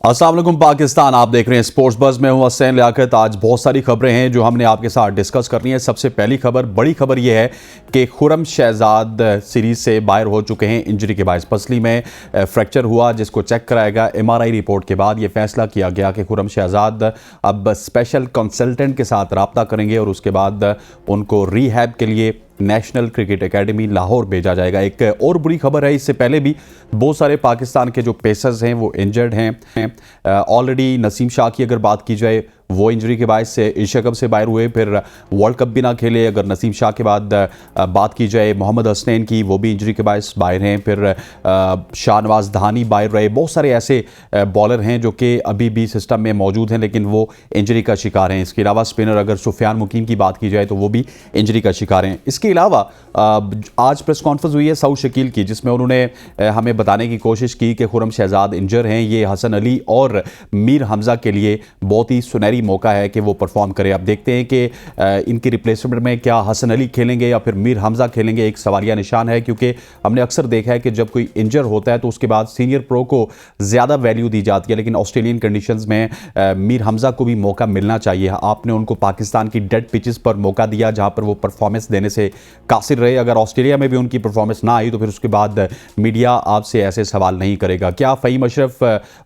अस्सलाम वालेकुम पाकिस्तान, आप देख रहे हैं स्पोर्ट्स बज़ में हूं हसैन लियाकत। आज बहुत सारी खबरें हैं जो हमने आपके साथ डिस्कस करनी है। सबसे पहली खबर, बड़ी खबर यह है कि खुर्रम शहजाद सीरीज़ से बाहर हो चुके हैं इंजरी के बायस। पसली में फ्रैक्चर हुआ जिसको चेक कराएगा। MRI रिपोर्ट के बाद यह फैसला किया गया कि खुर्रम शहजाद अब स्पेशल कंसल्टेंट के साथ रब्ता करेंगे और उसके बाद उनको रिहैब के लिए नेशनल क्रिकेट एकेडमी लाहौर भेजा जाएगा। एक और बुरी खबर है, इससे पहले भी बहुत सारे पाकिस्तान के जो पेसर्स हैं वो इंजर्ड हैं। ऑलरेडी नसीम शाह की अगर बात की जाए, वो इंजरी के बायस से एशिया कप से बाहर हुए, फिर वर्ल्ड कप भी ना खेले। अगर नसीम शाह के बाद बात की जाए मोहम्मद हसनैन की, वो भी इंजरी के बायस बाहर हैं। फिर शाहनवाज धानी बाहर रहे। बहुत सारे ऐसे बॉलर हैं जो कि अभी भी सिस्टम में मौजूद हैं लेकिन वो इंजरी का शिकार हैं। इसके अलावा स्पिनर अगर सुफियान मुकीम की बात की जाए तो वो भी इंजरी का शिकार हैं। इसके अलावा आज प्रेस कॉन्फ्रेंस हुई है सऊद शकील की, जिसमें उन्होंने हमें बताने की कोशिश की कि खुर्रम शहजाद इंजर हैं। ये हसन अली और मीर हमजा के लिए बहुत ही सुनहरी मौका है कि वो परफॉर्म करें। अब देखते हैं कि इनकी रिप्लेसमेंट में क्या हसन अली खेलेंगे या फिर मीर हमजा खेलेंगे, एक सवालिया निशान है। क्योंकि हमने अक्सर देखा है कि जब कोई इंजर होता है तो उसके बाद सीनियर प्रो को ज़्यादा वैल्यू दी जाती है, लेकिन ऑस्ट्रेलियन कंडीशंस में मीर हमजा को भी मौका मिलना चाहिए। आपने उनको पाकिस्तान की डेड पिचेस पर मौका दिया जहां पर वो परफॉर्मेंस देने से कासिर रहे। अगर ऑस्ट्रेलिया में भी उनकी परफॉर्मेंस ना आई तो फिर उसके बाद मीडिया आपसे ऐसे सवाल नहीं करेगा। क्या फ़हीम अशरफ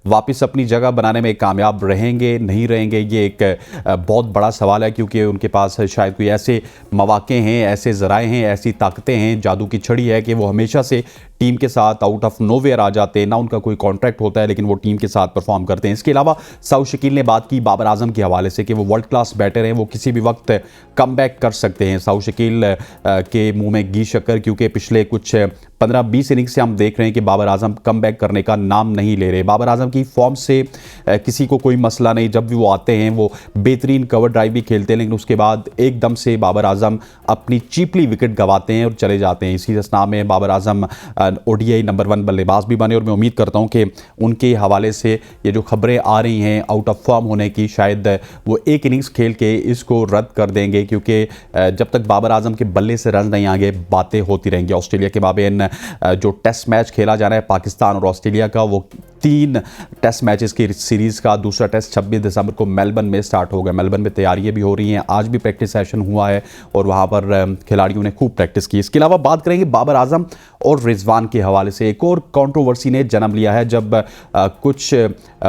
वापस अपनी जगह बनाने में कामयाब रहेंगे, नहीं रहेंगे, ये एक बहुत बड़ा सवाल है। क्योंकि उनके पास शायद कोई ऐसे मौके हैं, ऐसे ज़राए हैं, ऐसी ताकतें हैं, जादू की छड़ी है कि वो हमेशा से टीम के साथ आउट ऑफ नोवेयर आ जाते हैं। ना उनका कोई कॉन्ट्रैक्ट होता है लेकिन वो टीम के साथ परफॉर्म करते हैं। इसके अलावा सऊद शकील ने बात की बाबर आजम के हवाले से कि वो वर्ल्ड क्लास बैटर हैं, वो किसी भी वक्त कम बैक कर सकते हैं। सऊद शकील के मुंह में घी शक्कर, क्योंकि पिछले कुछ 15-20 इनिंग से हम देख रहे हैं कि बाबर आजम कम बैक करने का नाम नहीं ले रहे। बाबर आजम की फॉर्म से किसी को कोई मसला नहीं। जब भी वो आते हैं वो बेहतरीन कवर ड्राइव भी खेलते हैं, लेकिन उसके बाद एकदम से बाबर आजम अपनी चीपली विकेट गंवाते हैं और चले जाते हैं। इसी असना में बाबर आजम ODI नंबर 1 बल्लेबाज भी बने और मैं उम्मीद करता हूं कि उनके हवाले से ये जो खबरें आ रही हैं आउट ऑफ फॉर्म होने की, शायद वो एक इनिंग्स खेल के इसको रद्द कर देंगे। क्योंकि जब तक बाबर आजम के बल्ले से रन नहीं आएंगे बातें होती रहेंगी। ऑस्ट्रेलिया के माबेन जो टेस्ट मैच खेला जाना है पाकिस्तान और ऑस्ट्रेलिया का, वो 3 टेस्ट मैचेस की सीरीज़ का दूसरा टेस्ट 26 दिसंबर को मेलबर्न में स्टार्ट होगा। मेलबर्न में तैयारियां भी हो रही हैं। आज भी प्रैक्टिस सेशन हुआ है और वहां पर खिलाड़ियों ने खूब प्रैक्टिस की। इसके अलावा बात करेंगे बाबर आजम और रिजवान के हवाले से। एक और कंट्रोवर्सी ने जन्म लिया है जब कुछ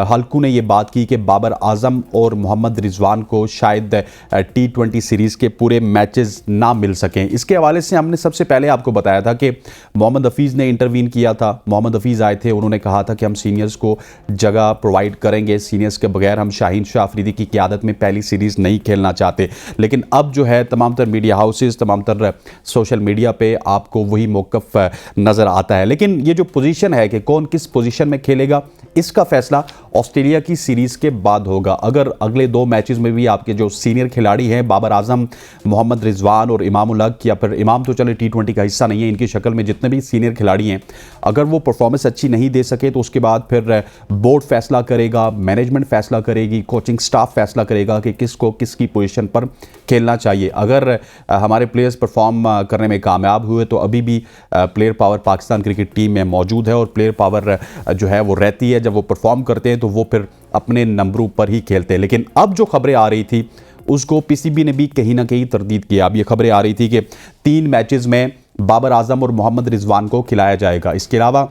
हल्कों ने यह बात की कि बाबर आजम और मोहम्मद रिजवान को शायद T20 सीरीज़ के पूरे मैचेस ना मिल सकें। इसके हवाले से हमने सबसे पहले आपको बताया था कि मोहम्मद हफीज़ ने इंटरवीन किया था। मोहम्मद हफीज़ आए थे, उन्होंने कहा था कि हम सीनियर्स को जगह प्रोवाइड करेंगे, सीनियर्स के बगैर हम शाहीन शाह अफरीदी की क़यादत में पहली सीरीज़ नहीं खेलना चाहते। लेकिन अब जो है तमाम तर मीडिया हाउसेस, तमाम तर सोशल मीडिया पे आपको वही मौक़िफ़ नज़र आता है। लेकिन ये जो पोजीशन है कि कौन किस पोजीशन में खेलेगा, इसका फैसला ऑस्ट्रेलिया की सीरीज़ के बाद होगा। अगर अगले 2 मैचेस में भी आपके जो सीनियर खिलाड़ी हैं बाबर आजम, मोहम्मद रिजवान और इमाम उल हक, या फिर इमाम तो चले T20 का हिस्सा नहीं है, इनकी शक्ल में जितने भी सीनियर खिलाड़ी हैं, अगर वो परफॉर्मेंस अच्छी नहीं दे सके तो उसके बाद फिर बोर्ड फैसला करेगा, मैनेजमेंट फैसला करेगी, कोचिंग स्टाफ फैसला करेगा कि किसको किसकी पोजीशन पर खेलना चाहिए। अगर हमारे प्लेयर्स परफॉर्म करने में कामयाब हुए तो अभी भी player power Pakistan cricket team में मौजूद है और प्लेयर पावर जो है वो रहती है। जब वो परफॉर्म करते हैं तो वो फिर अपने नंबरों पर ही खेलते हैं। लेकिन अब जो खबरें आ रही थी उसको PCB ने भी कहीं ना कहीं तरदीद किया। अब ये खबरें आ रही थी कि 3 मैचेस में बाबर आजम और मोहम्मद रिजवान को खिलाया जाएगा। इसके अलावा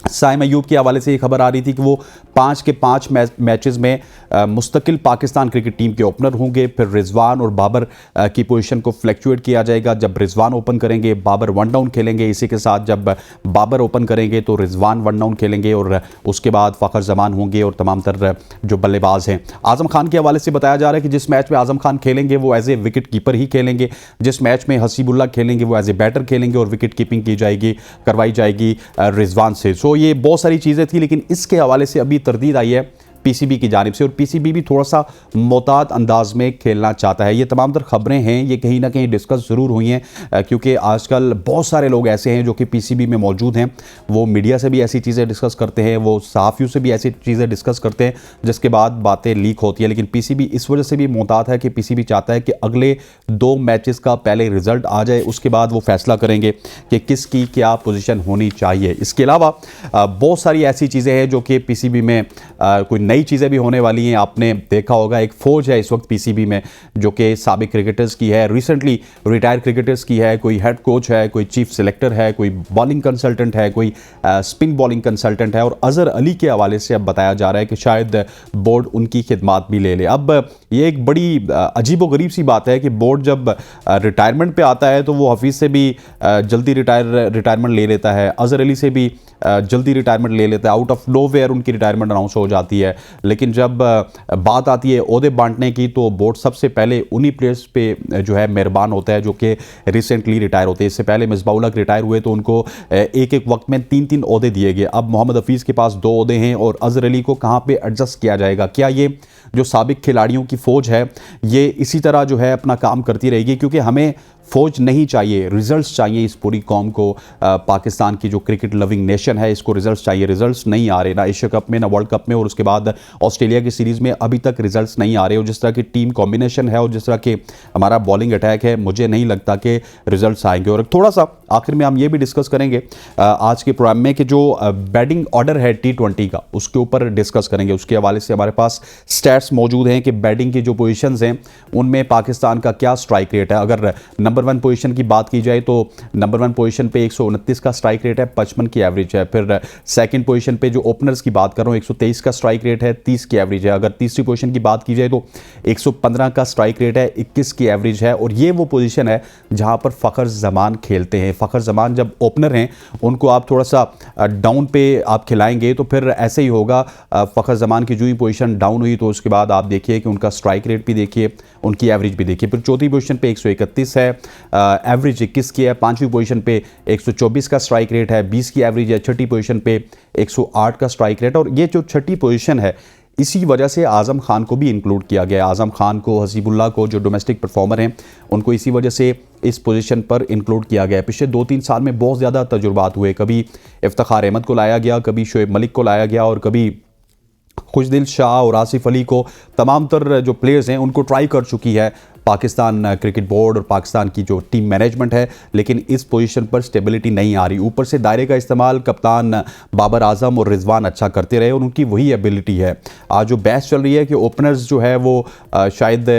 साइम अयूब के हवाले से ये खबर आ रही थी कि वो 5 के 5 मैचेस में मुस्तकिल पाकिस्तान क्रिकेट टीम के ओपनर होंगे। फिर रिजवान और बाबर की पोजीशन को फ्लैक्चुएट किया जाएगा। जब रिजवान ओपन करेंगे बाबर 1 डाउन खेलेंगे। इसी के साथ जब बाबर ओपन करेंगे तो रिजवान 1 डाउन खेलेंगे और उसके बाद फ़खर जमान होंगे और तमाम तर जो बल्लेबाज हैं। आज़म खान के हवाले से बताया जा रहा है कि जिस मैच में आज़म खान खेलेंगे वो एज ए विकेट कीपर ही खेलेंगे। जिस मैच में हसीबुल्ला खेलेंगे वो एज ए बैटर खेलेंगे और विकेट कीपिंग की जाएगी, करवाई जाएगी रिजवान से। तो ये बहुत सारी चीज़ें थी, लेकिन इसके हवाले से अभी तरदीद आई है पीसीबी की जानिब से, और पीसीबी भी थोड़ा सा मोहतात अंदाज में खेलना चाहता है। ये तमाम तर खबरें हैं, ये कहीं ना कहीं डिस्कस ज़रूर हुई हैं, क्योंकि आजकल बहुत सारे लोग ऐसे हैं जो कि पीसीबी में मौजूद हैं। वो मीडिया से भी ऐसी चीज़ें डिस्कस करते हैं, वो सहाफ़ियों से भी ऐसी चीज़ें डिस्कस करते हैं, जिसके बाद बातें लीक होती है। लेकिन पीसीबी इस वजह से भी मोहतात है कि पीसीबी चाहता है कि अगले 2 मैचेस का पहले रिजल्ट आ जाए, उसके बाद वो फैसला करेंगे कि किसकी क्या पोजीशन होनी चाहिए। इसके अलावा बहुत सारी ऐसी चीज़ें हैं जो कि पीसीबी में कोई नई चीज़ें भी होने वाली हैं। आपने देखा होगा एक फ़ौज है इस वक्त पीसीबी में जो कि साबिक क्रिकेटर्स की है, रिसेंटली रिटायर क्रिकेटर्स की है। कोई हेड कोच है, कोई चीफ सिलेक्टर है, कोई बॉलिंग कंसल्टेंट है, कोई स्पिन बॉलिंग कंसल्टेंट है, और अजहर अली के हवाले से अब बताया जा रहा है कि शायद बोर्ड उनकी खिदमात भी ले ले। अब ये एक बड़ी अजीबोगरीब सी बात है कि बोर्ड जब रिटायरमेंट पे आता है तो वो हफीज़ से भी जल्दी रिटायरमेंट ले लेता है, अजहर अली से भी जल्दी रिटायरमेंट ले लेता है। आउट ऑफ नोवेयर उनकी रिटायरमेंट अनाउंस हो जाती है। लेकिन जब बात आती है ओहदे बांटने की तो बोर्ड सबसे पहले उन्हीं प्लेयर्स पे जो है मेहरबान होता है जो कि रिसेंटली रिटायर होते हैं। इससे पहले मिसबाह-उल हक रिटायर हुए तो उनको एक एक वक्त में 3-3 ओहदे दिए गए। अब मोहम्मद हफीज़ के पास 2 ओहदे हैं, और अजहर अली को कहाँ पे एडजस्ट किया जाएगा? क्या ये जो साबिक खिलाड़ियों की फ़ौज है ये इसी तरह जो है अपना काम करती रहेगी? क्योंकि हमें फ़ौज नहीं चाहिए, रिजल्ट्स चाहिए इस पूरी कौम को। पाकिस्तान की जो क्रिकेट लविंग नेशन है इसको रिजल्ट्स चाहिए। रिजल्ट्स नहीं आ रहे, ना एशिया कप में, ना वर्ल्ड कप में, और उसके बाद ऑस्ट्रेलिया की सीरीज़ में अभी तक रिजल्ट्स नहीं आ रहे। और जिस तरह की टीम कॉम्बिनेशन है और जिस तरह के हमारा बॉलिंग अटैक है, मुझे नहीं लगता कि रिजल्ट्स आएंगे। और थोड़ा सा आखिर में हम ये भी डिस्कस करेंगे आज के प्रोग्राम में कि जो बैटिंग ऑर्डर है T20 का, उसके ऊपर डिस्कस करेंगे। उसके हवाले से हमारे पास स्टैट्स मौजूद हैं कि बैटिंग की जो पोजीशंस हैं उनमें पाकिस्तान का क्या स्ट्राइक रेट है। अगर नंबर 1 पोजीशन की बात की जाए तो नंबर 1 पोजीशन पे 129 का स्ट्राइक रेट है, 55 की एवरेज है। फिर सेकंड पोजीशन पे जो ओपनर्स की बात कर रहा हूँ 123 का स्ट्राइक रेट है, 30 की एवरेज है। अगर तीसरी पोजीशन की बात की जाए तो 115 का स्ट्राइक रेट है, 21 की एवरेज है। और ये वो पोजीशन है जहां पर फ़खर जमान खेलते हैं। फ़खर जमान जब ओपनर हैं उनको आप थोड़ा सा डाउन पे आप खिलाएंगे तो फिर ऐसे ही होगा। फ़खर जमान की जो ही पोजीशन डाउन हुई तो उसके बाद आप देखिए कि उनका स्ट्राइक रेट भी देखिए, उनकी एवरेज भी देखिए। फिर चौथी पोजीशन पे 131 है, एवरेज 21 की है। पांचवी पोजीशन पे 124 का स्ट्राइक रेट है, 20 की एवरेज है। छठी पोजीशन पे 108 का स्ट्राइक रेट। और ये जो छठी पोजीशन है इसी वजह से आज़म खान को भी इंक्लूड किया गया। आज़म खान को, हसीबुल्लाह को, जो डोमेस्टिक परफॉर्मर हैं, उनको इसी वजह से इस पोजीशन पर इंक्लूड किया गया। पिछले 2-3 साल में बहुत ज़्यादा तजुर्बात हुए। कभी इफ्तिखार अहमद को लाया गया, कभी शोएब मलिक को लाया गया, और कभी खुशदिल शाह और आसिफ अली को, तमाम तर जो प्लेयर्स हैं उनको ट्राई कर चुकी है पाकिस्तान क्रिकेट बोर्ड और पाकिस्तान की जो टीम मैनेजमेंट है। लेकिन इस पोजीशन पर स्टेबिलिटी नहीं आ रही। ऊपर से दायरे का इस्तेमाल कप्तान बाबर आजम और रिजवान अच्छा करते रहे और उनकी वही एबिलिटी है। आज जो बहस चल रही है कि ओपनर्स जो है वो शायद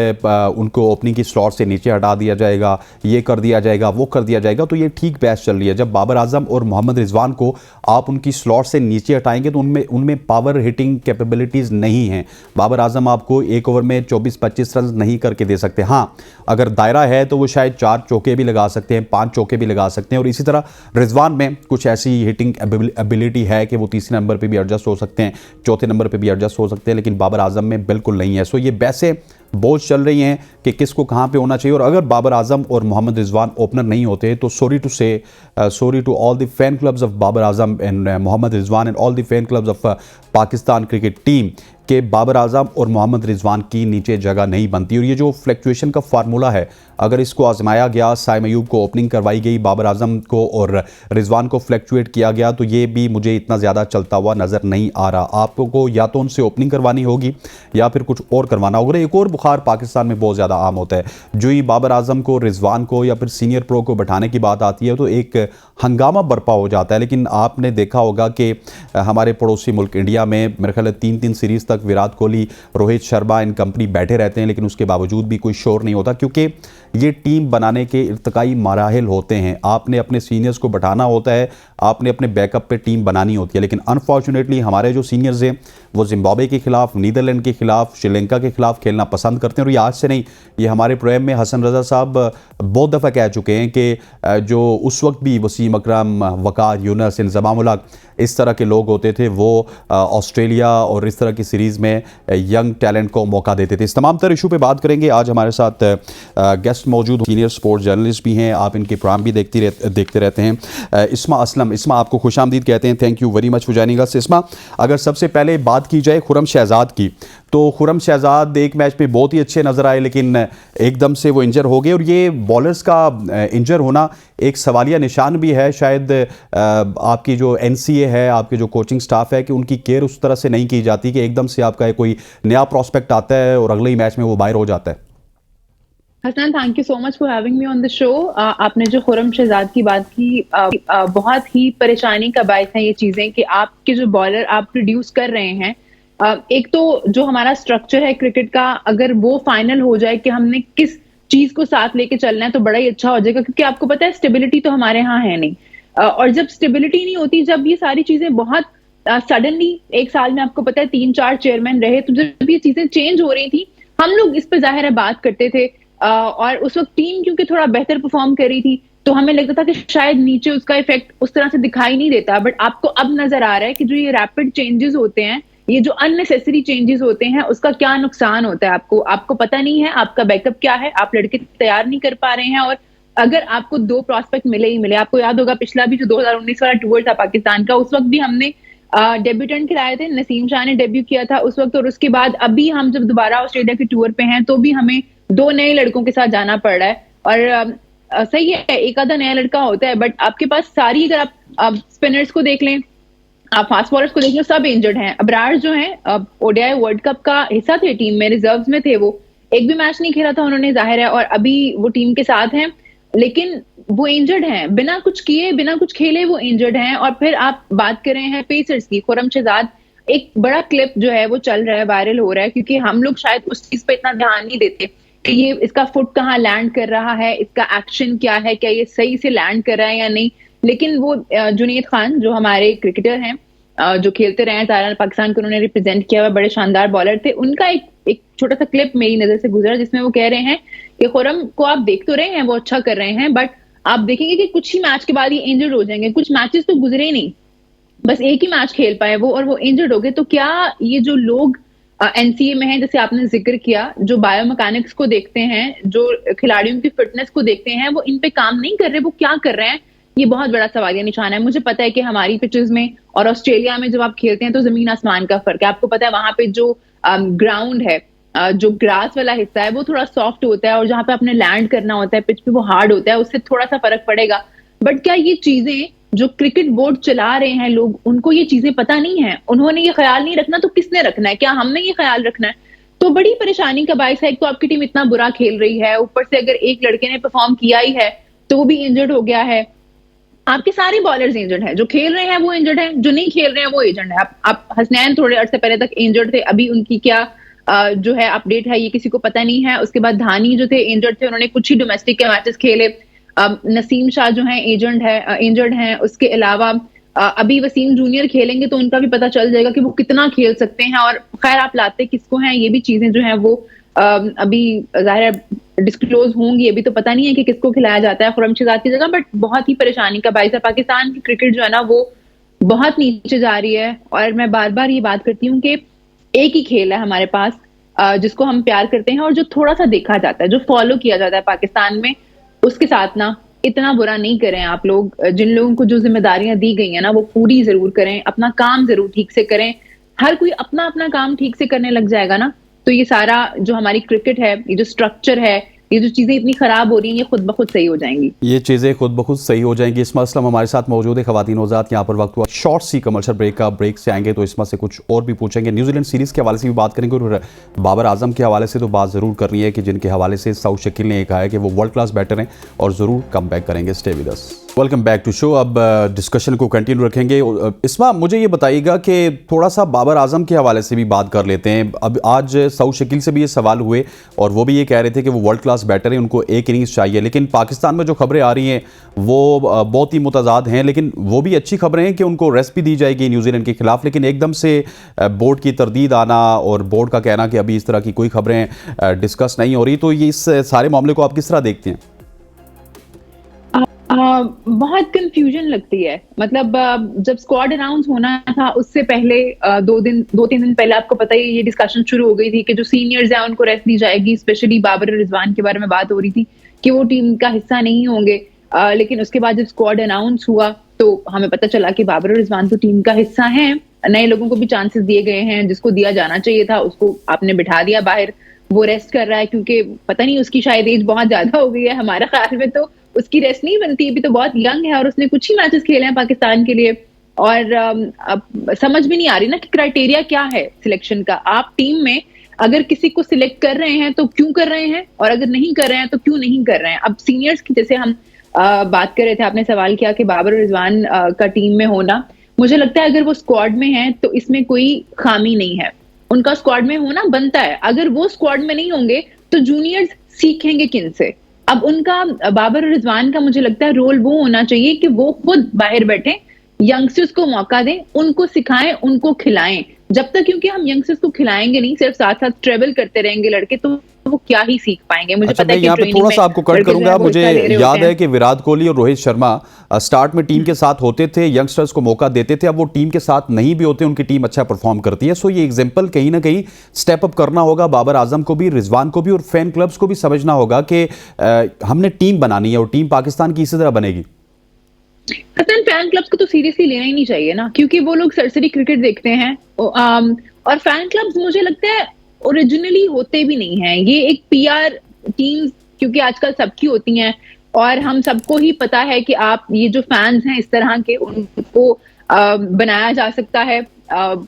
उनको ओपनिंग की स्लॉट से नीचे हटा दिया जाएगा, ये कर दिया जाएगा, वो कर दिया जाएगा, तो ये ठीक बहस चल रही है। जब बाबर आजम और मोहम्मद रिजवान को आप उनकी स्लॉट से नीचे हटाएंगे तो उनमें पावर हिटिंग कैपेबिलिटीज़ नहीं हैं। बाबर आजम आपको एक ओवर में 24-25 रन नहीं करके दे सकते। हाँ, अगर दायरा है तो वो शायद 4 चौके भी लगा सकते हैं, 5 चौके भी लगा सकते हैं। और इसी तरह रिजवान में कुछ ऐसी हिटिंग एबिलिटी है कि वो तीसरे नंबर पे भी एडजस्ट हो सकते हैं, चौथे नंबर पे भी एडजस्ट हो सकते हैं, लेकिन बाबर आजम में बिल्कुल नहीं है। सो ये बहसें बहुत चल रही हैं कि किसको कहाँ पे होना चाहिए। और अगर बाबर आजम और मोहम्मद रिजवान ओपनर नहीं होते तो sorry to all the fan clubs of Babar Azam and Mohammad Rizwan and all the fan clubs of Pakistan cricket team कि बाबर आजम और मोहम्मद रिजवान की नीचे जगह नहीं बनती। और ये जो फ्लक्चुएशन का फार्मूला है, अगर इसको आजमाया गया, साइम अयूब को ओपनिंग करवाई गई, बाबर आजम को और रिजवान को फ्लक्चुएट किया गया, तो ये भी मुझे इतना ज़्यादा चलता हुआ नज़र नहीं आ रहा। आपको या तो उनसे ओपनिंग करवानी होगी या फिर कुछ और करवाना होगा। एक और बुखार पाकिस्तान में बहुत ज़्यादा आम होता है, जो ही बाबर आजम को, रिजवान को या फिर सीनियर प्रो को बैठाने की बात आती है तो एक हंगामा बर्पा हो जाता है। लेकिन आपने देखा होगा कि हमारे पड़ोसी मुल्क इंडिया में मेरे ख्याल 3-3 सीरीज़ तक विराट कोहली, रोहित शर्मा इन कंपनी बैठे रहते हैं, लेकिन उसके बावजूद भी कोई शोर नहीं होता, क्योंकि ये टीम बनाने के इर्तिकाई मराहिल होते हैं। आपने अपने सीनियर्स को बैठाना होता है, आपने अपने बैकअप पे टीम बनानी होती है। लेकिन अनफॉर्चुनेटली हमारे जो सीनियर्स हैं वो जिम्बाब्वे के खिलाफ, नीदरलैंड के खिलाफ, श्रीलंका के खिलाफ खेलना पसंद करते हैं। और ये आज से नहीं, ये हमारे प्रोग्राम में हसन रज़ा साहब बहुत दफ़ा कह चुके हैं कि जो उस वक्त भी वसीम अकरम, वकार यूनस, इंज़मामुल हक, इस तरह के लोग होते थे, वो ऑस्ट्रेलिया और इस तरह की सीरीज़ में यंग टैलेंट को मौका देते थे। इस तमाम तर इशू पे बात करेंगे। आज हमारे साथ गेस्ट गेस्ट मौजूद, सीनियर स्पोर्ट्स जर्नलिस्ट भी हैं, आप इनके प्रोग्राम भी देखते रहते हैं। इस्मा असलम, इस्मा आपको खुशामदीद कहते हैं, thank you very much for joining us. इस्मा, अगर सबसे पहले बात की जाए खुर्रम शहजाद की, तो खुर्रम शहजाद एक मैच में बहुत ही अच्छे नज़र आए, लेकिन एकदम से वो इंजर हो गए, और ये बॉलर्स का इंजर होना एक सवालिया निशान भी है। शायद आपकी जो एनसीए है, आपके जो कोचिंग स्टाफ है, कि उनकी केयर उस तरह से नहीं की जाती कि एकदम से आपका कोई नया प्रॉस्पेक्ट आता है और अगले ही मैच में वो बाहर हो जाता है। Hasnain, thank you so much for having me on the show. आपने जो खुर्रम शहजाद की बात की, बहुत ही परेशानी का बायस है ये चीजें कि आपके जो बॉलर आप प्रोड्यूस कर रहे हैं, एक तो जो हमारा स्ट्रक्चर है क्रिकेट का, अगर वो फाइनल हो जाए कि हमने किस चीज को साथ लेके चलना है तो बड़ा ही अच्छा हो जाएगा, क्योंकि आपको पता है स्टेबिलिटी तो हमारे यहाँ है नहीं। और जब स्टेबिलिटी नहीं होती, जब ये सारी चीजें बहुत सडनली एक साल में आपको पता है 3-4 चेयरमैन रहे, तो जब ये चीजें चेंज हो रही थी, हम लोग इस पे जाहिर है बात करते थे, और उस वक्त टीम क्योंकि थोड़ा बेहतर परफॉर्म कर रही थी तो हमें लगता था कि शायद नीचे उसका इफेक्ट उस तरह से दिखाई नहीं देता। बट आपको अब नजर आ रहा है कि जो ये रैपिड चेंजेस होते हैं, ये जो अननेसेसरी चेंजेस होते हैं, उसका क्या नुकसान होता है आपको पता नहीं है, आपका बैकअप क्या है, आप लड़के तैयार नहीं कर पा रहे हैं। और अगर आपको 2 प्रॉस्पेक्ट मिले ही मिले, आपको याद होगा पिछला भी जो 2019 वाला टूर था पाकिस्तान का, उस वक्त भी हमने डेब्यूटेंट खिलाए थे, नसीम शाह ने डेब्यू किया था उस वक्त, और उसके बाद अभी हम जब दोबारा ऑस्ट्रेलिया के टूर पे हैं तो भी हमें 2 नए लड़कों के साथ जाना पड़ रहा है। और सही है, एक आधा नया लड़का होता है, बट आपके पास सारी, अगर आप स्पिनर्स को देख लें, आप फास्ट बॉलर्स को देख लो, सब इंजर्ड हैं। अबरार जो हैं ओडीआई वर्ल्ड कप का हिस्सा थे, टीम में रिजर्व्स में थे, वो एक भी मैच नहीं खेला था उन्होंने, जाहिर है, और अभी वो टीम के साथ हैं, लेकिन वो इंजर्ड हैं, बिना कुछ किए बिना कुछ खेले वो इंजर्ड हैं। और फिर आप बात कर रहे हैं पेसर्स की, खुर्रम शहजाद, एक बड़ा क्लिप जो है वो चल रहा है, वायरल हो रहा है, क्योंकि हम लोग शायद उस चीज पे इतना ध्यान नहीं देते कि ये इसका फुट कहाँ लैंड कर रहा है, इसका एक्शन क्या है, क्या ये सही से लैंड कर रहा है या नहीं। लेकिन वो जुनैद खान जो हमारे क्रिकेटर हैं, जो खेलते रहे हैं तारा पाकिस्तान को, उन्होंने रिप्रेजेंट किया हुआ, बड़े शानदार बॉलर थे, उनका एक छोटा सा क्लिप मेरी नजर से गुजरा, जिसमें वो कह रहे हैं कि खुर्रम को आप देख तो रहे हैं वो अच्छा कर रहे हैं, बट आप देखेंगे कि कुछ ही मैच के बाद ये इंजर्ड हो जाएंगे। कुछ मैचेस तो गुजरे नहीं, बस एक ही मैच खेल पाए वो, और वो इंजर्ड हो गए। तो क्या ये जो लोग एनसीए में हैं, जैसे आपने जिक्र किया, जो बायोमैकेनिक्स को देखते हैं, जो खिलाड़ियों की फिटनेस को देखते हैं, वो इन पे काम नहीं कर रहे, वो क्या कर रहे हैं, ये बहुत बड़ा सवालिया निशान है। मुझे पता है कि हमारी पिचेस में और ऑस्ट्रेलिया में जब आप खेलते हैं तो जमीन आसमान का फर्क है। आपको पता है वहां पे जो ग्राउंड है, जो ग्रास वाला हिस्सा है, वो थोड़ा सॉफ्ट होता है, और जहां पे आपने लैंड करना होता है पिच पे, वो हार्ड होता है, उससे थोड़ा सा फर्क पड़ेगा। बट क्या ये चीजें जो क्रिकेट बोर्ड चला रहे हैं लोग, उनको ये चीजें पता नहीं है? उन्होंने ये ख्याल नहीं रखना तो किसने रखना है? क्या हमने ये ख्याल रखना है? तो बड़ी परेशानी का बायस है। एक तो आपकी टीम इतना बुरा खेल रही है, ऊपर से अगर एक लड़के ने परफॉर्म किया ही है तो वो भी इंजर्ड हो गया है। आपके सारे बॉलर्स इंजर्ड हैं, जो खेल रहे हैं वो इंजर्ड हैं, जो नहीं खेल रहे हैं वो इंजर्ड है। आप हसनैन थोड़े अर्से पहले तक इंजर्ड थे, अभी उनकी क्या जो है अपडेट है ये किसी को पता नहीं है। उसके बाद धानी जो थे इंजर्ड थे, उन्होंने कुछ ही डोमेस्टिक के मैचेस खेले। नसीम शाह जो है इंजर्ड हैं। उसके अलावा अभी वसीम जूनियर खेलेंगे तो उनका भी पता चल जाएगा कि वो कितना खेल सकते हैं। और खैर आप लाते किसको हैं, ये भी चीजें जो हैं वो अभी जाहिर डिस्क्लोज होंगी, अभी तो पता नहीं है कि किसको खिलाया जाता है खुर्रम शहजाद की जगह। बट बहुत ही परेशानी का बायस है। पाकिस्तान की क्रिकेट जो है ना वो बहुत नीचे जा रही है। और मैं बार बार ये बात करती हूँ कि एक ही खेल है हमारे पास जिसको हम प्यार करते हैं और जो थोड़ा सा देखा जाता है, जो फॉलो किया जाता है पाकिस्तान में, उसके साथ ना इतना बुरा नहीं करें आप लोग। जिन लोगों को जो जिम्मेदारियां दी गई हैं ना वो पूरी जरूर करें, अपना काम जरूर ठीक से करें। हर कोई अपना अपना काम ठीक से करने लग जाएगा ना तो ये सारा जो हमारी क्रिकेट है, ये जो स्ट्रक्चर है, ये जो चीजें इतनी खराब हो रही हैं, ये खुद ब खुद सही हो जाएंगी। ये चीज़ें खुद ब खुद सही हो जाएंगी। इस्मा असलम हमारे साथ मौजूद है। ख़वातीन औज़ात, यहाँ पर वक्त हुआ शॉर्ट सी कमर्शियल ब्रेक का। ब्रेक से आएंगे तो इस्मा से कुछ और भी पूछेंगे, न्यूजीलैंड सीरीज़ के हवाले से भी बात करेंगे, और बाबर आजम के हवाले से तो बात ज़रूर करनी है कि जिनके हवाले से सऊद शकील ने कहा है कि वो वर्ल्ड क्लास बैटर हैं और ज़रूर कम बैक करेंगे। Stay with us, welcome back to show. अब डिस्कशन को कंटिन्यू रखेंगे। इस्मा, मुझे ये बताइएगा कि थोड़ा सा बाबर आजम के हवाले से भी बात कर लेते हैं। अब आज सऊद शकील से भी ये सवाल हुए और वो भी ये कह रहे थे कि वो वर्ल्ड क्लास बैटर हैं, उनको एक इनिंग्स चाहिए। लेकिन पाकिस्तान में जो खबरें आ रही हैं वो बहुत ही मुतज़ाद हैं, लेकिन वो भी अच्छी खबरें हैं कि उनको रेस्ट भी दी जाएगी न्यूजीलैंड के खिलाफ। लेकिन एकदम से बोर्ड की तरदीद आना और बोर्ड का कहना कि अभी इस तरह की कोई खबरें डिस्कस नहीं हो रही, तो ये इस सारे मामले को आप किस तरह देखते हैं? बहुत कंफ्यूजन लगती है। मतलब जब स्क्वाड अनाउंस होना था उससे पहले 2-3 दिन पहले आपको पता ही ये डिस्कशन शुरू हो गई थी कि जो सीनियर्स हैं उनको रेस्ट दी जाएगी। स्पेशली बाबर और रिजवान के बारे में बात हो रही थी कि वो टीम का हिस्सा नहीं होंगे। लेकिन उसके बाद जब स्क्वाड अनाउंस हुआ तो हमें पता चला कि बाबर और रिजवान तो टीम का हिस्सा हैं। नए लोगों को भी चांसेस दिए गए हैं, जिसको दिया जाना चाहिए था उसको आपने बिठा दिया बाहर। वो रेस्ट कर रहा है क्योंकि पता नहीं उसकी शायद एज बहुत ज्यादा हो गई है, हमारे ख्याल में तो उसकी रेस्ट नहीं बनती, अभी तो बहुत यंग है और उसने कुछ ही मैचेस खेले हैं पाकिस्तान के लिए। और अब समझ भी नहीं आ रही ना कि क्राइटेरिया क्या है सिलेक्शन का। आप टीम में अगर किसी को सिलेक्ट कर रहे हैं तो क्यों कर रहे हैं, और अगर नहीं कर रहे हैं तो क्यों नहीं कर रहे हैं। अब सीनियर्स की जैसे हम बात कर रहे थे, आपने सवाल किया कि बाबर और रिजवान का टीम में होना, मुझे लगता है अगर वो स्क्वाड में है तो इसमें कोई खामी नहीं है, उनका स्क्वाड में होना बनता है। अगर वो स्क्वाड में नहीं होंगे तो जूनियर्स सीखेंगे किन से। अब उनका बाबर और रिजवान का मुझे लगता है रोल वो होना चाहिए कि वो खुद बाहर बैठे, यंगस्टर्स को मौका दें, उनको सिखाएं, उनको खिलाएं। जब तक क्योंकि हम यंगस्टर्स को खिलाएंगे नहीं, सिर्फ साथ साथ ट्रेवल करते रहेंगे लड़के, तो वो क्या ही सीख पाएंगे। मुझे अच्छा, पता मैं है कि यहाँ पे ट्रेनिंग थोड़ा में सा आपको कट लड़के जो करूंगा। है वो मुझे हिस्सा ले रहे याद होते है कि विराट कोहली और रोहित शर्मा स्टार्ट में टीम के साथ होते थे, यंगस्टर्स को मौका देते थे। अब वो टीम के साथ नहीं भी होते, उनकी टीम अच्छा परफॉर्म करती है। सो ये एग्जाम्पल कहीं ना कहीं स्टेप अप करना होगा बाबर आजम को भी, रिजवान को भी, और फैन क्लब्स को भी समझना होगा कि हमने टीम बनानी है और टीम पाकिस्तान की इसी तरह बनेगी। फैन क्लब्स को तो सीरियसली लेना ही नहीं चाहिए ना, क्योंकि वो लोग सरसरी क्रिकेट देखते हैं। और फैन क्लब्स मुझे लगता है ओरिजिनली होते भी नहीं हैं, ये एक पीआर टीम्स क्योंकि आजकल सबकी होती हैं, और हम सबको ही पता है कि आप ये जो फैंस हैं इस तरह के, उनको बनाया जा सकता है,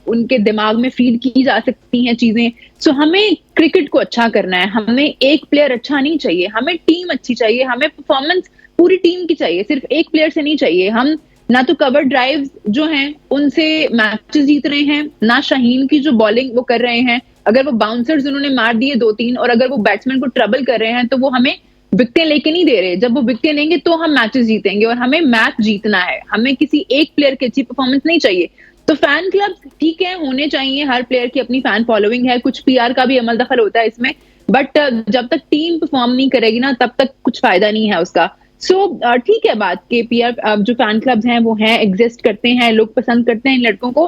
उनके दिमाग में फीड की जा सकती हैं चीजें। सो हमें क्रिकेट को अच्छा करना है, हमें एक प्लेयर अच्छा नहीं चाहिए, हमें टीम अच्छी चाहिए, हमें परफॉर्मेंस पूरी टीम की चाहिए, सिर्फ एक प्लेयर से नहीं चाहिए। हम ना तो कवर ड्राइव्स जो हैं उनसे मैचेस जीत रहे हैं, ना शाहीन की जो बॉलिंग वो कर रहे हैं, अगर वो बाउंसर्स उन्होंने मार दिए 2-3 और अगर वो बैट्समैन को ट्रबल कर रहे हैं तो वो हमें विकेटें लेके नहीं दे रहे। जब वो विकेटें लेंगे तो हम मैचेस जीतेंगे, और हमें मैच जीतना है, हमें किसी एक प्लेयर की अच्छी परफॉर्मेंस नहीं चाहिए। तो फैन क्लब ठीक है, होने चाहिए, हर प्लेयर की अपनी फैन फॉलोइंग है, कुछ पीआर का भी अमल दखल होता है इसमें, बट जब तक टीम परफॉर्म नहीं करेगी ना तब तक कुछ फायदा नहीं है उसका। सो ठीक है बात कि पीआर जो फैन क्लब्स हैं वो हैं, एग्जिस्ट करते हैं, लोग पसंद करते हैं इन लड़कों को,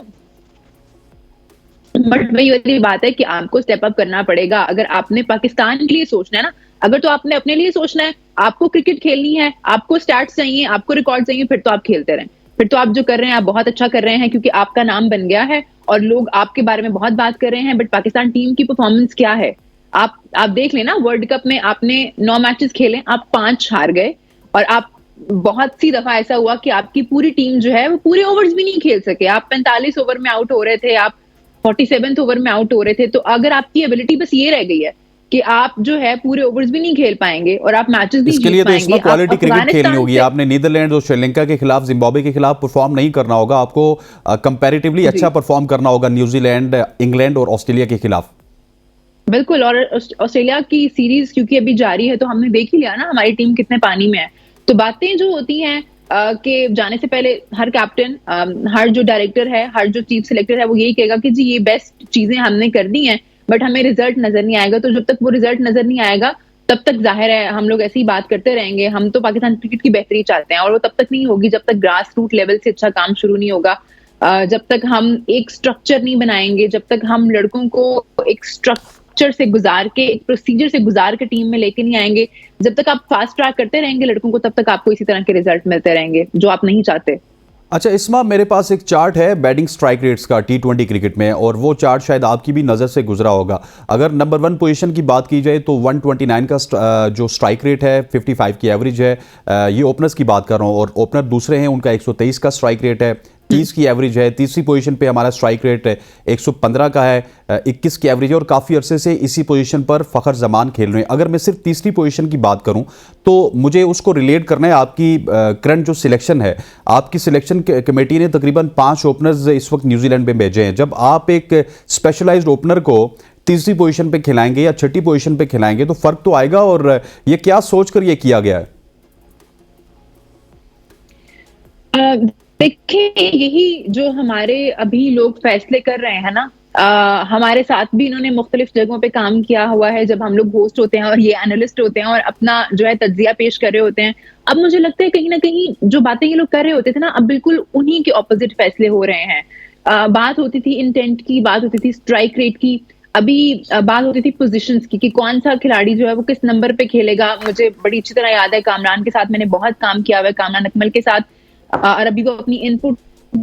बट वही वाली बात है कि आपको स्टेप अप करना पड़ेगा। अगर आपने पाकिस्तान के लिए सोचना है ना, अगर तो आपने अपने लिए सोचना है, आपको क्रिकेट खेलनी है, आपको स्टैट्स चाहिए, आपको रिकॉर्ड चाहिए, फिर तो आप खेलते रहें, फिर तो आप जो कर रहे हैं आप बहुत अच्छा कर रहे हैं, क्योंकि आपका नाम बन गया है और लोग आपके बारे में बहुत बात कर रहे हैं। बट पाकिस्तान टीम की परफॉर्मेंस क्या है, आप देख लेना, वर्ल्ड कप में आपने 9 मैचेस खेले, आप 5 हार गए, और आप बहुत सी दफा ऐसा हुआ कि आपकी पूरी टीम जो है वो पूरे ओवर्स भी नहीं खेल सके, आप 45 ओवर में आउट हो रहे थे, आप 47th ओवर में आउट हो रहे थे। तो अगर आपकी एबिलिटी बस ये रह गई है कि आप जो है पूरे ओवर्स भी नहीं खेल पाएंगे और आप मैचेस नहीं इसके जीत लिए तो पाएंगे, इसमें क्वालिटी क्रिकेट खेलनी होगी। से आपने नीदरलैंड और श्रीलंका के खिलाफ, जिम्बाब्वे के खिलाफ परफॉर्म नहीं करना होगा, आपको कंपैरेटिवली अच्छा परफॉर्म करना होगा न्यूजीलैंड, इंग्लैंड और ऑस्ट्रेलिया के खिलाफ। बिल्कुल, और ऑस्ट्रेलिया की सीरीज क्योंकि अभी जारी है तो हमने देख ही लिया ना हमारी टीम कितने पानी में है। तो बातें जो होती हैं कि जाने से पहले हर कैप्टन, हर जो डायरेक्टर है, हर जो चीफ सिलेक्टर है, वो यही कहेगा कि जी ये बेस्ट चीजें हमने कर दी हैं, बट हमें रिजल्ट नजर नहीं आएगा। तो जब तक वो रिजल्ट नजर नहीं आएगा तब तक जाहिर है हम लोग ऐसी ही बात करते रहेंगे। हम तो पाकिस्तान क्रिकेट की बेहतरी चाहते हैं, और वो तब तक नहीं होगी जब तक ग्रास रूट लेवल से अच्छा काम शुरू नहीं होगा, जब तक हम एक स्ट्रक्चर नहीं बनाएंगे, जब तक हम लड़कों को एक स्ट्रक्चर से गुजार के, एक प्रोसीजर से गुजार के टीम में लेके नहीं आएंगे, जब तक आप फास्ट ट्रैक करते रहेंगे लड़कों को, तब तक आपको इसी तरह के रिजल्ट मिलते रहेंगे जो आप नहीं चाहते। अच्छा इस्मा, मेरे पास एक चार्ट है बैटिंग स्ट्राइक रेट्स का T20 क्रिकेट में, और वो चार्ट शायद आपकी भी नज़र से गुजरा होगा। अगर नंबर 1 पोजीशन की बात की जाए तो 129 का जो स्ट्राइक रेट है, 55 की एवरेज है। ये ओपनर्स की बात कर रहा हूँ, और ओपनर दूसरे हैं उनका 123 का स्ट्राइक रेट है, 30 की एवरेज है। तीसरी पोजीशन पे हमारा स्ट्राइक रेट 115 का है, 21 की एवरेज है, और काफ़ी अरसे से इसी पोजीशन पर फ़खर जमान खेल रहे हैं। अगर मैं सिर्फ तीसरी पोजीशन की बात करूं तो मुझे उसको रिलेट करना है आपकी करंट जो सिलेक्शन है। आपकी सिलेक्शन कमेटी ने तकरीबन 5 ओपनर्स इस वक्त न्यूजीलैंड में भेजे हैं। जब आप एक स्पेशलाइज्ड ओपनर को तीसरी पोजीशन पे खिलाएंगे या छठी पोजीशन पे खिलाएंगे तो फ़र्क तो आएगा, और ये क्या सोचकर ये किया गया है? देखिए, यही जो हमारे अभी लोग फैसले कर रहे हैं ना, हमारे साथ भी इन्होंने मुख्तलिफ जगहों पे काम किया हुआ है, जब हम लोग होस्ट होते हैं और ये एनालिस्ट होते हैं और अपना जो है तज्जिया पेश कर रहे होते हैं। अब मुझे लगता है कहीं ना कहीं जो बातें ये लोग कर रहे होते थे ना, अब बिल्कुल उन्हीं के ऑपोजिट फैसले हो रहे हैं। बात होती थी इंटेंट की, बात होती थी स्ट्राइक रेट की, अभी बात होती थी पोजीशंस की कि कौन सा खिलाड़ी जो है वो किस नंबर पे खेलेगा। मुझे बड़ी अच्छी तरह याद है कामरान के साथ मैंने बहुत काम किया हुआ है, कामरान अकमल के साथ, और अभी वो अपनी इनपुट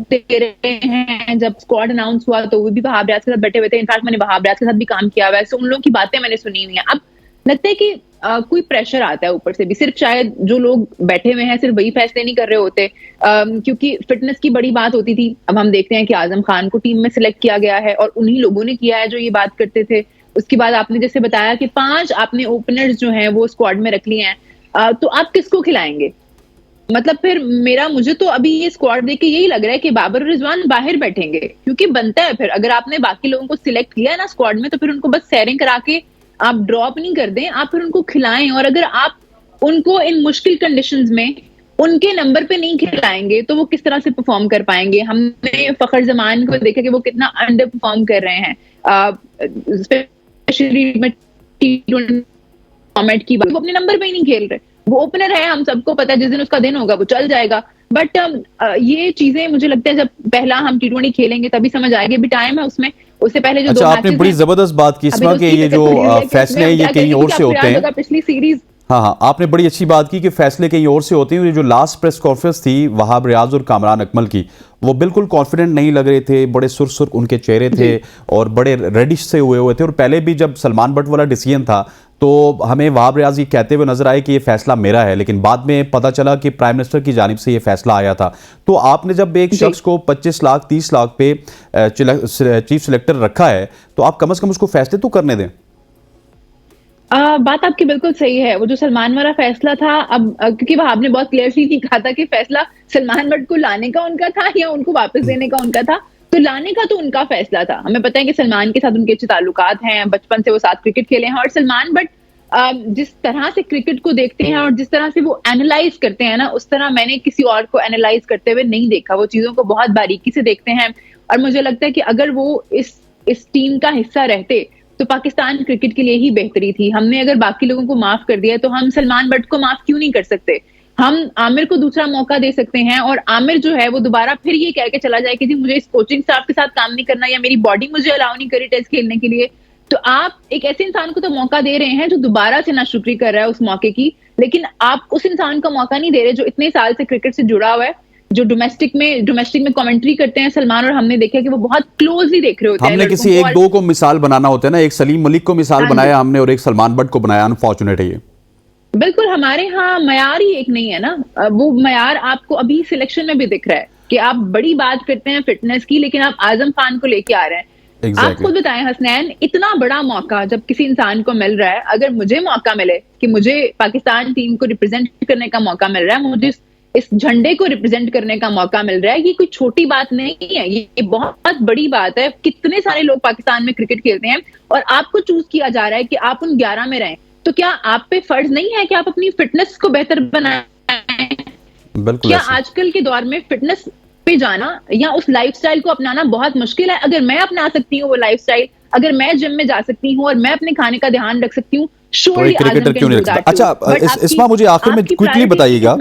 दे रहे हैं। जब स्क्वाड अनाउंस हुआ तो वो भी वहाब रियाज के साथ बैठे हुए थे, इनफैक्ट मैंने वहाब रियाज के साथ भी काम किया हुआ है, सो उन लोगों की बातें मैंने सुनी हुई है। अब लगता है कि कोई प्रेशर आता है ऊपर से भी, सिर्फ शायद जो लोग बैठे हुए हैं सिर्फ वही फैसले नहीं कर रहे होते, क्योंकि फिटनेस की बड़ी बात होती थी। अब हम देखते हैं कि आजम खान को टीम में सिलेक्ट किया गया है और उन्हीं लोगों ने किया है जो ये बात करते थे। उसके बाद आपने जैसे बताया कि 5 आपने ओपनर्स जो हैं वो स्क्वाड में रख लिए हैं, तो आप किसको खिलाएंगे? मतलब फिर मुझे तो अभी ये स्क्वाड देख के यही लग रहा है कि बाबर रिजवान बाहर बैठेंगे, क्योंकि बनता है फिर अगर आपने बाकी लोगों को सिलेक्ट किया है ना स्क्वाड में, तो फिर उनको बस सैरिंग करा के आप ड्रॉप नहीं कर दें, आप फिर उनको खिलाएं। और अगर आप उनको इन मुश्किल कंडीशंस में उनके नंबर पे नहीं खिलाएंगे तो वो किस तरह से परफॉर्म कर पाएंगे? हमने फखर जमान को देखा कि वो कितना अंडर परफॉर्म कर रहे हैं, स्पेशली फॉर्मेट की बात, वो अपने नंबर पे ही नहीं खेल रहे। वो ओपनर है, हम सबको पता है, जिस दिन उसका दिन होगा वो चल जाएगा। बट ये चीजें मुझे लगता है जब पहला हम T20 खेलेंगे तभी समझ आएगी, अभी टाइम है उसमें, उससे पहले जो अच्छा, आपने बड़ी जबरदस्त बात की इसमें कि ये जो फैसले हैं ये कहीं और से होते हैं। पिछली सीरीज, हाँ, आपने बड़ी अच्छी बात की कि फैसले कहीं और से होते हैं। ये जो लास्ट प्रेस कॉन्फ्रेंस थी वहाब रियाज और कामरान अकमल की, वो बिल्कुल कॉन्फिडेंट नहीं लग रहे थे, बड़े सुरसुर उनके चेहरे थे और बड़े रेडिश से हुए थे। और पहले भी जब सलमान बट वाला डिसीजन था तो हमें वहाब रियाज ये कहते हुए नजर आए कि ये फैसला मेरा है, लेकिन बाद में पता चला कि प्राइम मिनिस्टर की जानिब से ये फैसला आया था। तो आपने जब एक शख्स को 25 लाख 30 लाख पे चीफ सिलेक्टर रखा है तो आप कम से कम उसको फैसले तो करने दें। बात आपकी बिल्कुल सही है। वो जो सलमान वाला फैसला था, अब क्योंकि वहाब ने बहुत क्लियरली कहा था कि फैसला सलमान बट को लाने का उनका था या उनको वापस देने का उनका था, तो लाने का तो उनका फैसला था। हमें पता है कि सलमान के साथ उनके अच्छे ताल्लुकात हैं, बचपन से वो साथ क्रिकेट खेले हैं, और सलमान बट जिस तरह से क्रिकेट को देखते हैं और जिस तरह से वो एनालाइज करते हैं ना, उस तरह मैंने किसी और को एनालाइज करते हुए नहीं देखा। वो चीजों को बहुत बारीकी से देखते हैं और मुझे लगता है कि अगर वो इस टीम का हिस्सा रहते तो पाकिस्तान क्रिकेट के लिए ही बेहतरी थी। हमने अगर बाकी लोगों को माफ कर दिया तो हम सलमान बट को माफ क्यों नहीं कर सकते? हम आमिर को दूसरा मौका दे सकते हैं और आमिर जो है वो दोबारा फिर ये कह के चला जाए कि जी मुझे इस कोचिंग स्टाफ के साथ काम नहीं करना या मेरी बॉडी मुझे अलाउ नहीं करी टेस्ट खेलने के लिए। तो आप एक ऐसे इंसान को तो मौका दे रहे हैं जो दोबारा से नाशुक्री कर रहा है उस मौके की, लेकिन आप उस इंसान को मौका नहीं दे रहे जो इतने साल से क्रिकेट से जुड़ा हुआ है, जो डोमेस्टिक में कमेंट्री करते हैं सलमान, और हमने देखा कि वो बहुत क्लोजली देख रहे होते हैं। हमने किसी एक दो को मिसाल बनाना होता है ना, एक सलीम मलिक को मिसाल बनाया हमने और एक सलमान बट को बनाया। अनफॉर्चुनेट है ये। बिल्कुल, हमारे यहाँ मयार ही एक नहीं है ना। वो मयार आपको अभी सिलेक्शन में भी दिख रहा है कि आप बड़ी बात करते हैं फिटनेस की, लेकिन आप आजम खान को लेके आ रहे हैं। आप खुद बताएं हसनैन, इतना बड़ा मौका जब किसी इंसान को मिल रहा है, अगर मुझे मौका मिले कि मुझे पाकिस्तान टीम को रिप्रेजेंट करने का मौका मिल रहा है, मुझे इस झंडे को रिप्रेजेंट करने का मौका मिल रहा है, ये कोई छोटी बात नहीं है, ये बहुत बड़ी बात है। कितने सारे लोग पाकिस्तान में क्रिकेट खेलते हैं और आपको चूज किया जा रहा है कि आप उन 11 में रहें, तो क्या आप पे फर्ज नहीं है कि आप अपनी फिटनेस को बेहतर बनाएं? बिल्कुल। क्या आजकल के दौर में फिटनेस पे जाना या उस लाइफस्टाइल को अपनाना बहुत मुश्किल है? अगर मैं अपना सकती हूँ वो लाइफस्टाइल, अगर मैं जिम में जा सकती हूँ और मैं अपने खाने का ध्यान रख सकती हूँ, क्रिकेटर क्यों नहीं रख सकता? अच्छा, इसमें मुझे आखिर में क्विकली बताइएगा,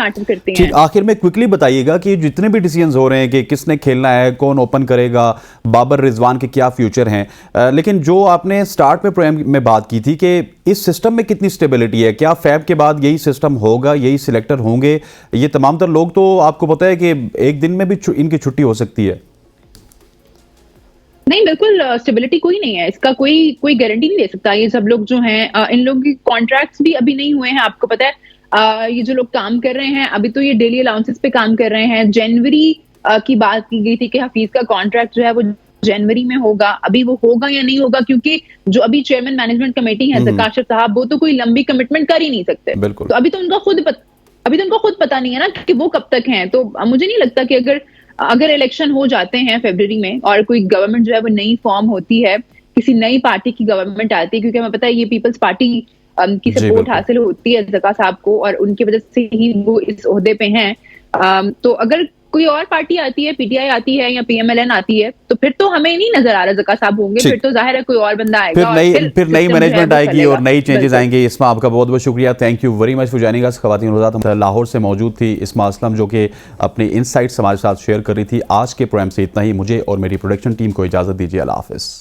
आखिर में क्विकली बताइएगा कि जितने भी डिसीजंस हो रहे हैं कि किसने खेलना है, कौन ओपन करेगा, बाबर रिजवान के क्या फ्यूचर हैं, लेकिन जो आपने स्टार्ट में प्रोग्राम में बात की थी कि इस सिस्टम में कितनी स्टेबिलिटी है, क्या फैब के बाद यही सिस्टम होगा, यही सिलेक्टर होंगे? ये तमाम तर लोग, तो आपको पता है कि एक दिन में भी इनकी छुट्टी हो सकती है। नहीं, बिल्कुल स्टेबिलिटी कोई नहीं है, इसका कोई गारंटी नहीं दे सकता। ये सब लोग जो हैं, इन लोगों की कॉन्ट्रैक्ट्स भी अभी नहीं हुए हैं। आपको पता है ये जो लोग काम कर रहे हैं अभी, तो ये डेली अलाउंसेस पे काम कर रहे हैं। जनवरी की बात की गई थी कि हफीज का कॉन्ट्रैक्ट जो है वो जनवरी में होगा। अभी वो होगा या नहीं होगा, क्योंकि जो अभी चेयरमैन मैनेजमेंट कमेटी है ज़काशर साहब, वो तो कोई लंबी कमिटमेंट कर ही नहीं सकते। तो अभी तो उनका खुद पता नहीं है ना कि वो कब तक हैं। तो मुझे नहीं लगता कि अगर इलेक्शन हो जाते हैं फरवरी में और कोई गवर्नमेंट जो है वो नई फॉर्म होती है, किसी नई पार्टी की गवर्नमेंट आती है, क्योंकि हमें पता है ये पीपल्स पार्टी की सपोर्ट हासिल होती है ज़का साहब को और उनकी वजह से ही वो इस ओहदे पे हैं। तो अगर कोई और पार्टी आती है, पीटीआई आती है या पीएमएलएन आती है, तो फिर तो हमें नहीं नजर आ रहा ज़का साहब होंगे, फिर तो जाहिर है कोई और बंदा आएगा, फिर नई मैनेजमेंट आएगी और नई चेंजेस आएंगे। इस्मा, आपका बहुत बहुत शुक्रिया, thank you very much for joining us. ख़वातीन हज़रात, लाहौर से मौजूद थी इस्मा असलम, जो कि अपनी इनसाइट्स हमारे साथ शेयर कर रही थी। आज के प्रोग्राम से इतना ही। मुझे और मेरी प्रोडक्शन टीम को इजाज़त दीजिए। अल्लाह हाफ़िज़।